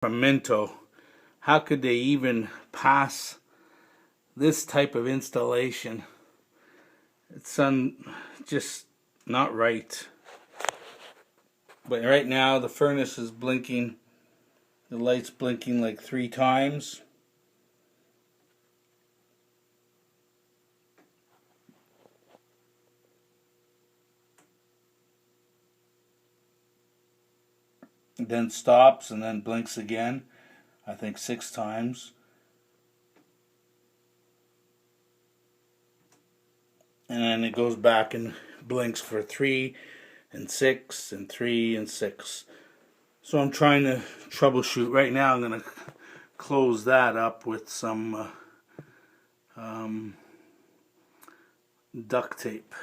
from Minto. How could they even pass this type of installation? It's just not right. But right now the furnace is blinking. The light's blinking like 3 times. Then stops and then blinks again, I think 6 times. And then it goes back and blinks for 3 and 6 and 3 and 6. So I'm trying to troubleshoot. Right now I'm going to close that up with some duct tape.